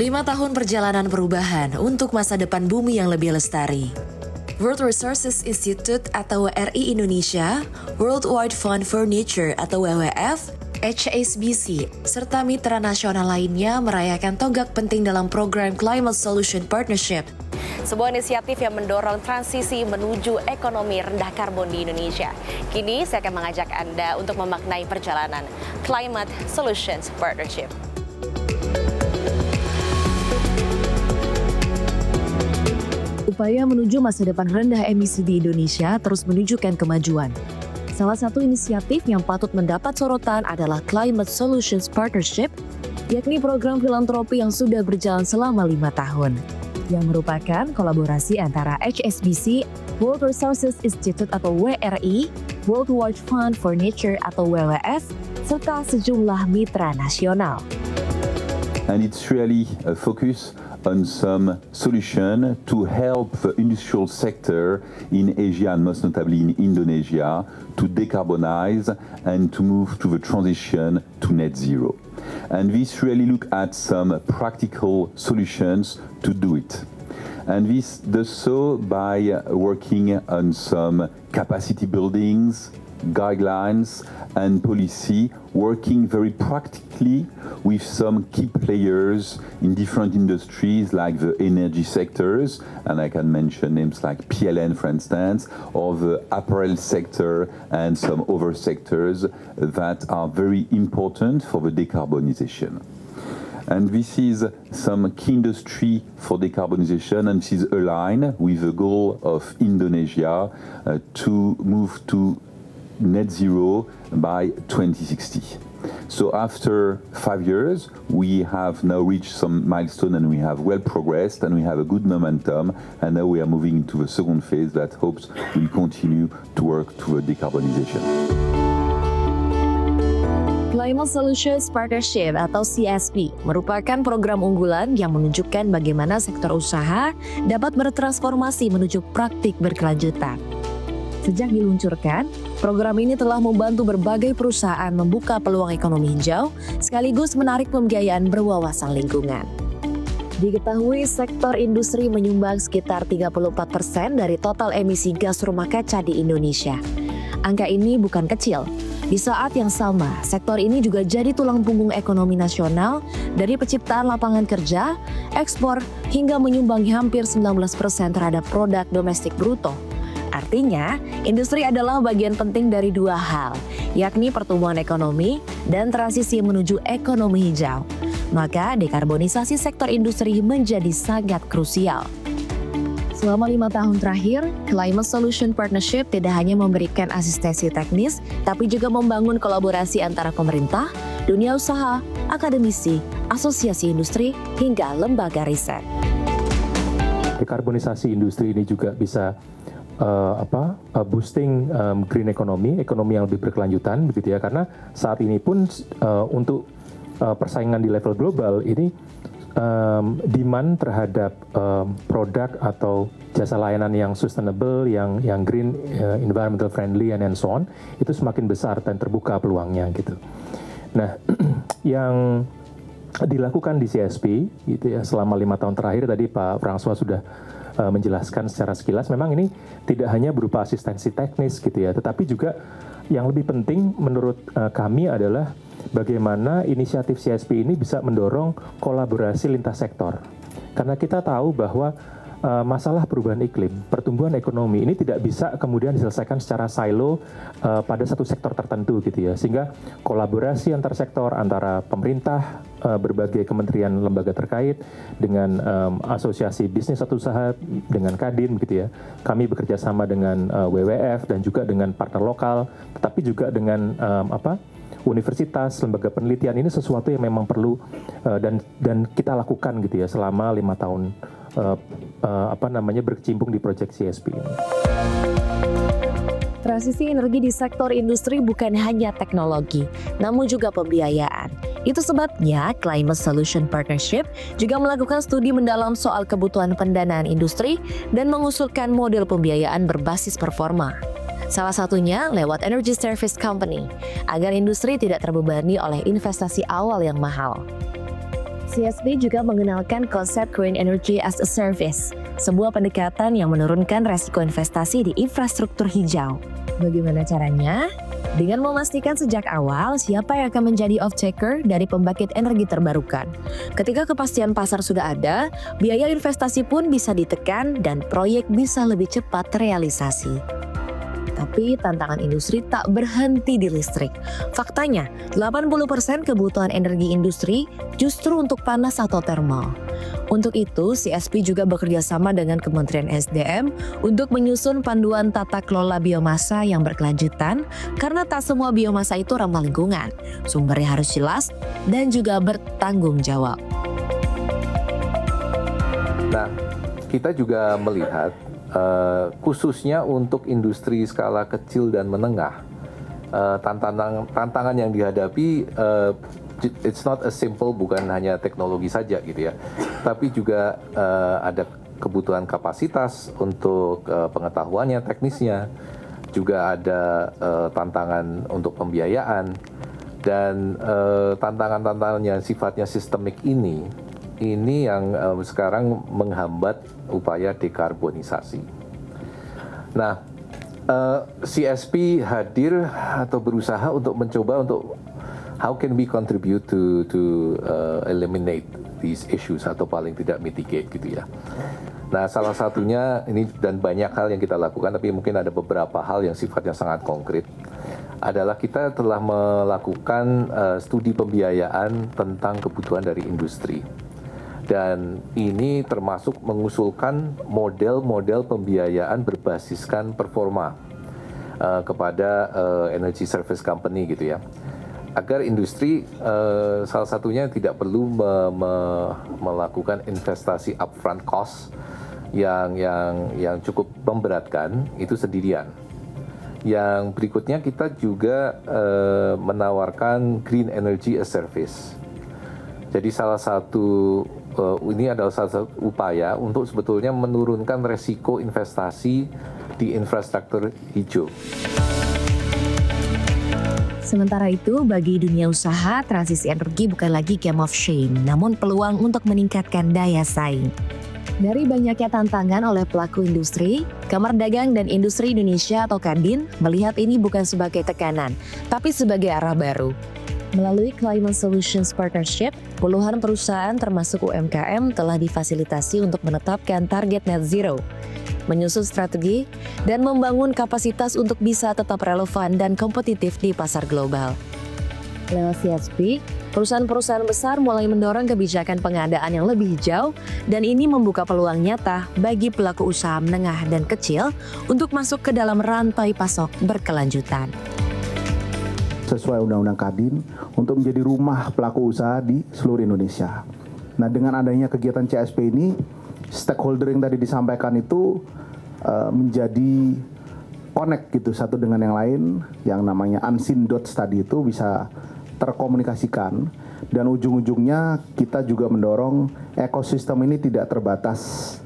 5 tahun perjalanan perubahan untuk masa depan bumi yang lebih lestari. World Resources Institute atau WRI Indonesia, World Wide Fund for Nature atau WWF, HSBC, serta mitra nasional lainnya merayakan tonggak penting dalam program Climate Solution Partnership. Sebuah inisiatif yang mendorong transisi menuju ekonomi rendah karbon di Indonesia. Kini saya akan mengajak Anda untuk memaknai perjalanan Climate Solutions Partnership. Upaya menuju masa depan rendah emisi di Indonesia terus menunjukkan kemajuan. Salah satu inisiatif yang patut mendapat sorotan adalah Climate Solutions Partnership, yakni program filantropi yang sudah berjalan selama 5 tahun, yang merupakan kolaborasi antara HSBC, World Resources Institute atau WRI, World Wide Fund for Nature atau WWF, serta sejumlah mitra nasional. And it's really a focus on some solution to help the industrial sector in Asia and most notably in Indonesia to decarbonize and to move to the transition to net zero. And this really look at some practical solutions to do it. And this does so by working on some capacity buildings, guidelines and policy, working very practically with some key players in different industries like the energy sectors, and I can mention names like PLN for instance, or the apparel sector and some other sectors that are very important for the decarbonization. And this is some key industry for decarbonization, and this is aligned with the goal of Indonesia to move to net zero by 2060. So after 5 years, we have now reached some milestone and we have well progressed and we have a good momentum, and now we are moving into the second phase that hopes will continue to work toward decarbonization. Climate Solutions Partnership atau CSP merupakan program unggulan yang menunjukkan bagaimana sektor usaha dapat bertransformasi menuju praktik berkelanjutan. Sejak diluncurkan, program ini telah membantu berbagai perusahaan membuka peluang ekonomi hijau sekaligus menarik pembiayaan berwawasan lingkungan. Diketahui sektor industri menyumbang sekitar 34% dari total emisi gas rumah kaca di Indonesia. Angka ini bukan kecil. Di saat yang sama, sektor ini juga jadi tulang punggung ekonomi nasional dari penciptaan lapangan kerja, ekspor, hingga menyumbang hampir 19% terhadap produk domestik bruto. Artinya, industri adalah bagian penting dari dua hal, yakni pertumbuhan ekonomi dan transisi menuju ekonomi hijau. Maka, dekarbonisasi sektor industri menjadi sangat krusial. Selama 5 tahun terakhir, Climate Solution Partnership tidak hanya memberikan asistensi teknis, tapi juga membangun kolaborasi antara pemerintah, dunia usaha, akademisi, asosiasi industri, hingga lembaga riset. Dekarbonisasi industri ini juga bisa boosting green economy yang lebih berkelanjutan begitu ya, karena saat ini pun untuk persaingan di level global ini demand terhadap produk atau jasa layanan yang sustainable, yang green, environmental friendly and so on, itu semakin besar dan terbuka peluangnya gitu. Nah, yang dilakukan di CSP gitu ya selama 5 tahun terakhir, tadi Pak François sudah menjelaskan secara sekilas, memang ini tidak hanya berupa asistensi teknis gitu ya, tetapi juga yang lebih penting menurut kami adalah bagaimana inisiatif CSP ini bisa mendorong kolaborasi lintas sektor. Karena kita tahu bahwa masalah perubahan iklim, pertumbuhan ekonomi ini tidak bisa kemudian diselesaikan secara silo pada satu sektor tertentu gitu ya. Sehingga kolaborasi antar sektor, antara pemerintah, berbagai kementerian lembaga terkait dengan asosiasi bisnis atau usaha, dengan Kadin gitu ya. Kami bekerja sama dengan WWF dan juga dengan partner lokal, tetapi juga dengan universitas, lembaga penelitian. Ini sesuatu yang memang perlu dan kita lakukan gitu ya selama 5 tahun berkecimpung di proyek CSP ini. Transisi energi di sektor industri bukan hanya teknologi, namun juga pembiayaan. Itu sebabnya Climate Solution Partnership juga melakukan studi mendalam soal kebutuhan pendanaan industri dan mengusulkan model pembiayaan berbasis performa. Salah satunya lewat Energy Service Company, agar industri tidak terbebani oleh investasi awal yang mahal. CSP juga mengenalkan konsep Green Energy as a Service, sebuah pendekatan yang menurunkan resiko investasi di infrastruktur hijau. Bagaimana caranya? Dengan memastikan sejak awal siapa yang akan menjadi off-taker dari pembangkit energi terbarukan. Ketika kepastian pasar sudah ada, biaya investasi pun bisa ditekan dan proyek bisa lebih cepat terrealisasi. Tapi tantangan industri tak berhenti di listrik. Faktanya, 80% kebutuhan energi industri justru untuk panas atau termal. Untuk itu, CSP juga bekerja sama dengan Kementerian SDM untuk menyusun panduan tata kelola biomasa yang berkelanjutan karena tak semua biomasa itu ramah lingkungan. Sumbernya harus jelas dan juga bertanggung jawab. Nah, kita juga melihat khususnya untuk industri skala kecil dan menengah, tantangan yang dihadapi it's not a simple, bukan hanya teknologi saja gitu ya, tapi juga ada kebutuhan kapasitas untuk pengetahuannya, teknisnya, juga ada tantangan untuk pembiayaan, dan tantangan-tantangan yang sifatnya sistemik ini yang sekarang menghambat upaya dekarbonisasi. Nah, CSP hadir atau berusaha untuk mencoba untuk how can we contribute to eliminate these issues atau paling tidak mitigate gitu ya. Nah, salah satunya ini, dan banyak hal yang kita lakukan, tapi mungkin ada beberapa hal yang sifatnya sangat konkret, adalah kita telah melakukan studi pembiayaan tentang kebutuhan dari industri. Dan ini termasuk mengusulkan model-model pembiayaan berbasiskan performa kepada energy service company gitu ya, agar industri salah satunya tidak perlu melakukan investasi upfront cost yang cukup memberatkan itu sendirian. Yang berikutnya kita juga menawarkan green energy as service. Jadi ini adalah salah satu upaya untuk sebetulnya menurunkan resiko investasi di infrastruktur hijau. Sementara itu, bagi dunia usaha, transisi energi bukan lagi game of shame, namun peluang untuk meningkatkan daya saing. Dari banyaknya tantangan oleh pelaku industri, Kamar Dagang dan Industri Indonesia atau Kadin melihat ini bukan sebagai tekanan, tapi sebagai arah baru. Melalui Climate Solutions Partnership, puluhan perusahaan termasuk UMKM telah difasilitasi untuk menetapkan target net zero, menyusun strategi, dan membangun kapasitas untuk bisa tetap relevan dan kompetitif di pasar global. Lewat CSP, perusahaan-perusahaan besar mulai mendorong kebijakan pengadaan yang lebih hijau, dan ini membuka peluang nyata bagi pelaku usaha menengah dan kecil untuk masuk ke dalam rantai pasok berkelanjutan. Sesuai Undang-Undang Kadin untuk menjadi rumah pelaku usaha di seluruh Indonesia. Nah, dengan adanya kegiatan CSP ini, stakeholder yang tadi disampaikan itu menjadi connect gitu satu dengan yang lain, yang namanya unseen dots tadi itu bisa terkomunikasikan, dan ujung-ujungnya kita juga mendorong ekosistem ini tidak terbatas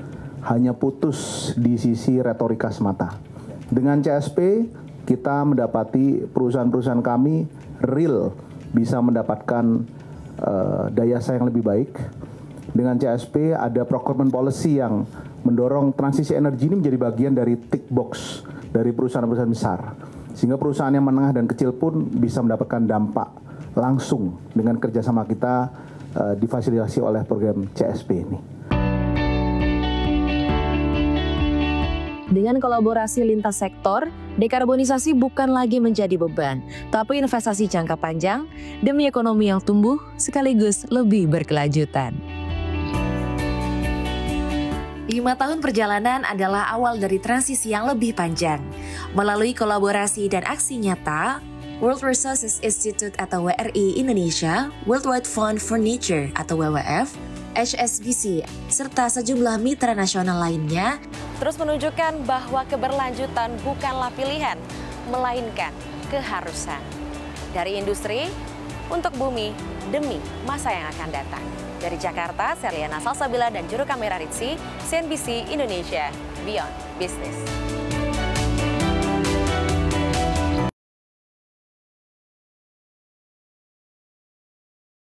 hanya putus di sisi retorika semata. Dengan CSP kita mendapati perusahaan-perusahaan kami real bisa mendapatkan daya saing lebih baik. Dengan CSP ada procurement policy yang mendorong transisi energi ini menjadi bagian dari tick box dari perusahaan-perusahaan besar. Sehingga perusahaan yang menengah dan kecil pun bisa mendapatkan dampak langsung dengan kerjasama kita difasilitasi oleh program CSP ini. Dengan kolaborasi lintas sektor, dekarbonisasi bukan lagi menjadi beban, tapi investasi jangka panjang demi ekonomi yang tumbuh sekaligus lebih berkelanjutan. 5 tahun perjalanan adalah awal dari transisi yang lebih panjang. Melalui kolaborasi dan aksi nyata, World Resources Institute atau WRI Indonesia, Worldwide Fund for Nature atau WWF, HSBC, serta sejumlah mitra nasional lainnya terus menunjukkan bahwa keberlanjutan bukanlah pilihan, melainkan keharusan. Dari industri untuk bumi demi masa yang akan datang. Dari Jakarta, Serliana Salsabila dan juru kamera Ritsi, CNBC Indonesia, Beyond Business.